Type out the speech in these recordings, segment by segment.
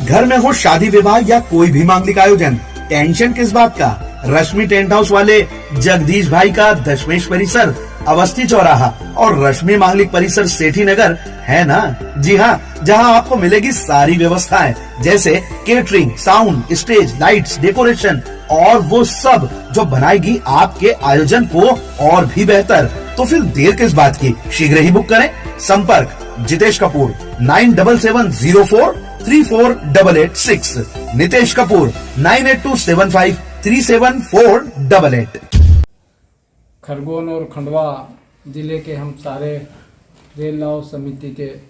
घर में हो शादी विवाह या कोई भी मांगलिक आयोजन, टेंशन किस बात का। रश्मि टेंट हाउस वाले जगदीश भाई का दशमेश परिसर, अवस्थी चौराहा और रश्मि मांगलिक परिसर सेठी नगर है ना। जी हाँ, जहाँ आपको मिलेगी सारी व्यवस्थाएं, जैसे catering, sound, stage, lights, decoration और वो सब जो बनाएगी आपके आयोजन को और भी बेहतर। तो फिर देर किस बात की, शीघ्र ही बुक करें। संपर्क जितेश कपूर 9770434886, नितेश कपूर 9827537488। खरगोन और खंडवा जिले के हम सारे रेल लाभ समिति के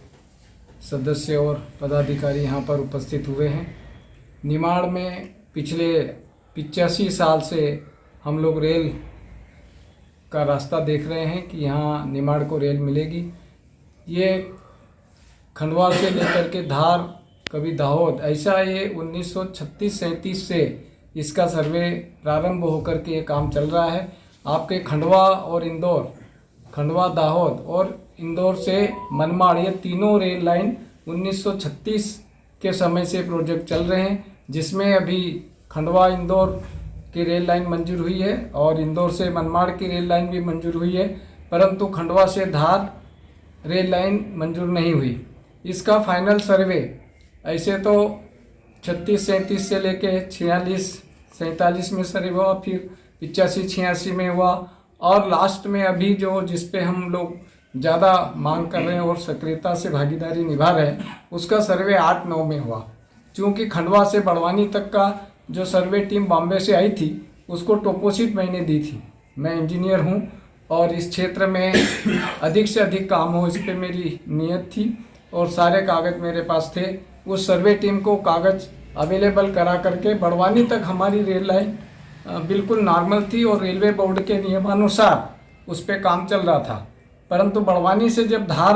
सदस्य और पदाधिकारी यहाँ पर उपस्थित हुए हैं। निमाड़ में पिछले 85 साल से हम लोग रेल का रास्ता देख रहे हैं कि यहाँ निमाड़ को रेल मिलेगी। ये खंडवा से लेकर के धार, कभी दाहोद, ऐसा ये 1936-37 से इसका सर्वे प्रारंभ होकर के ये काम चल रहा है। आपके खंडवा और इंदौर, खंडवा दाहोद और इंदौर से मनमाड़, ये तीनों रेल लाइन 1936 के समय से प्रोजेक्ट चल रहे हैं, जिसमें अभी खंडवा इंदौर की रेल लाइन मंजूर हुई है और इंदौर से मनमाड़ की रेल लाइन भी मंजूर हुई है, परंतु खंडवा से धार रेल लाइन मंजूर नहीं हुई। इसका फाइनल सर्वे ऐसे तो 36-37 से लेके 46-47 में सर्वे हुआ, फिर 85-86 में हुआ और लास्ट में अभी जो जिस पे हम लोग ज़्यादा मांग कर रहे हैं और सक्रियता से भागीदारी निभा रहे हैं, उसका सर्वे 8-9 में हुआ। क्योंकि खंडवा से बड़वानी तक का जो सर्वे टीम बॉम्बे से आई थी, उसको टोपोशीट मैंने दी थी। मैं इंजीनियर हूँ और इस क्षेत्र में अधिक से अधिक काम हो, इस पर मेरी नीयत थी और सारे कागज़ मेरे पास थे। उस सर्वे टीम को कागज़ अवेलेबल करा करके बड़वानी तक हमारी रेल लाइन बिल्कुल नॉर्मल थी और रेलवे बोर्ड के नियमानुसार उस पर काम चल रहा था। परंतु बड़वानी से जब धार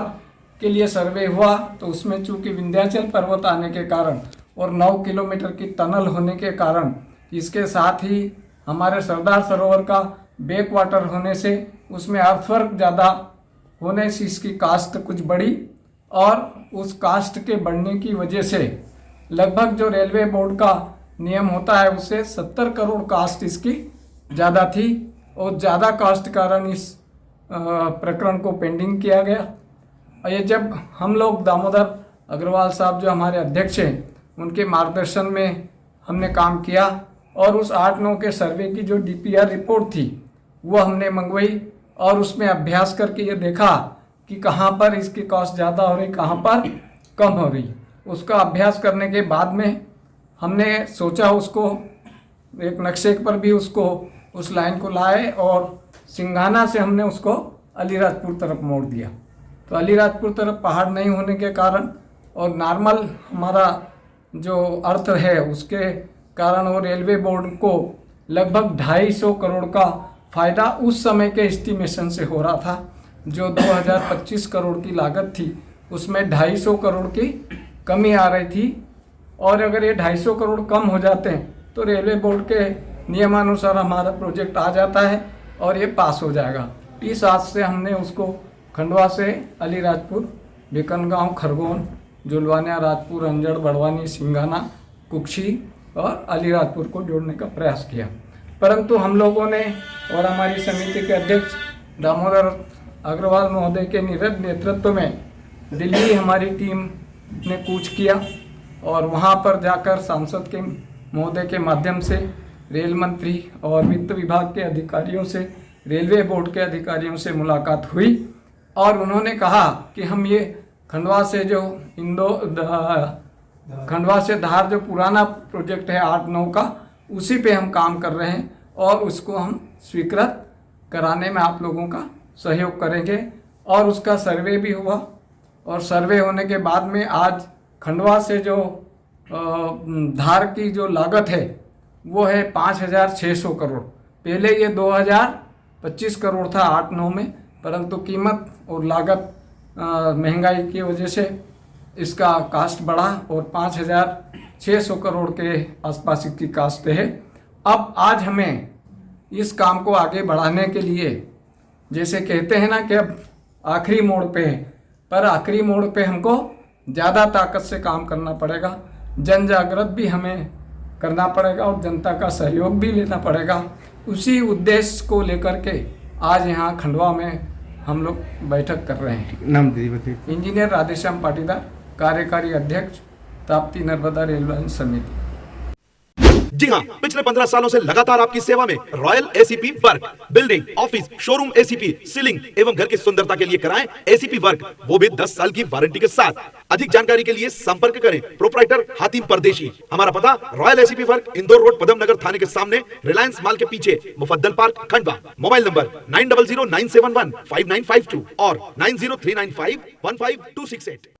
के लिए सर्वे हुआ तो उसमें चूँकि विंध्याचल पर्वत आने के कारण और 9 किलोमीटर की टनल होने के कारण, इसके साथ ही हमारे सरदार सरोवर का बैक वाटर होने से उसमें अर्थवर्क ज़्यादा होने से इसकी कास्ट कुछ बढ़ी और उस कास्ट के बढ़ने की वजह से लगभग जो रेलवे बोर्ड का नियम होता है उससे 70 करोड़ कास्ट इसकी ज़्यादा थी और ज़्यादा कास्ट कारण इस प्रकरण को पेंडिंग किया गया। और ये जब हम लोग दामोदर अग्रवाल साहब जो हमारे अध्यक्ष हैं, उनके मार्गदर्शन में हमने काम किया और उस 8-9 के सर्वे की जो DPR रिपोर्ट थी वो हमने मंगवाई और उसमें अभ्यास करके ये देखा कि कहाँ पर इसकी कॉस्ट ज़्यादा हो रही, कहाँ पर कम हो रही। उसका अभ्यास करने के बाद में हमने सोचा उसको एक नक्शे पर भी उसको उस लाइन को लाए और सिंघाना से हमने उसको अलीराजपुर तरफ मोड़ दिया। तो अलीराजपुर तरफ पहाड़ नहीं होने के कारण और नॉर्मल हमारा जो अर्थ है उसके कारण वो रेलवे बोर्ड को लगभग 250 करोड़ का फ़ायदा उस समय के एस्टिमेशन से हो रहा था। जो 2025 करोड़ की लागत थी उसमें 250 करोड़ की कमी आ रही थी और अगर ये 250 करोड़ कम हो जाते हैं तो रेलवे बोर्ड के नियमानुसार हमारा प्रोजेक्ट आ जाता है और ये पास हो जाएगा। इस आज से हमने उसको खंडवा से अलीराजपुर, बिकनगांव, खरगोन, जुलवानिया, राजपुर, अंजड़, बड़वानी, सिंघाना, कुक्षी और अलीराजपुर को जोड़ने का प्रयास किया। परंतु हम लोगों ने और हमारी समिति के अध्यक्ष दामोदर अग्रवाल महोदय के नेतृत्व में दिल्ली हमारी टीम ने कूच किया और वहां पर जाकर सांसद के महोदय के माध्यम से रेल मंत्री और वित्त विभाग के अधिकारियों से, रेलवे बोर्ड के अधिकारियों से मुलाकात हुई और उन्होंने कहा कि हम ये खंडवा से जो खंडवा से धार जो पुराना प्रोजेक्ट है 8-9 का, उसी पे हम काम कर रहे हैं और उसको हम स्वीकृत कराने में आप लोगों का सहयोग करेंगे। और उसका सर्वे भी हुआ और सर्वे होने के बाद में आज खंडवा से जो धार की जो लागत है वो है 5,600 करोड़। पहले ये 2,025 करोड़ था 8-9 में, परंतु कीमत और लागत महंगाई की वजह से इसका कास्ट बढ़ा और 5,600 करोड़ के आसपास इसकी कास्ट है। अब आज हमें इस काम को आगे बढ़ाने के लिए, जैसे कहते हैं ना कि अब आखिरी मोड़ पे है, पर आखिरी मोड़ पे हमको ज़्यादा ताकत से काम करना पड़ेगा। जन जागृत भी हमें करना पड़ेगा और जनता का सहयोग भी लेना पड़ेगा। उसी उद्देश्य को लेकर के आज यहाँ खंडवा में हम लोग बैठक कर रहे हैं। नाम दीदी बताइए। इंजीनियर राधेश्याम पाटीदार, कार्यकारी अध्यक्ष, ताप्ती नर्मदा रेल लाइन समिति। जी हाँ, पिछले 15 सालों से लगातार आपकी सेवा में royal ACP work, building, office, showroom ACP, ceiling एवं घर की सुंदरता के लिए कराएं एसीपी वर्क, वो भी 10 साल की वारंटी के साथ। अधिक जानकारी के लिए संपर्क करें प्रोप्राइटर हातिम परदेशी। हमारा पता royal ACP work, Indore road, Padam Nagar थाने के सामने, रिलायंस मॉल के पीछे, Mufaddal park, Khandwa. Mobile number 9009715952 और 9039515268।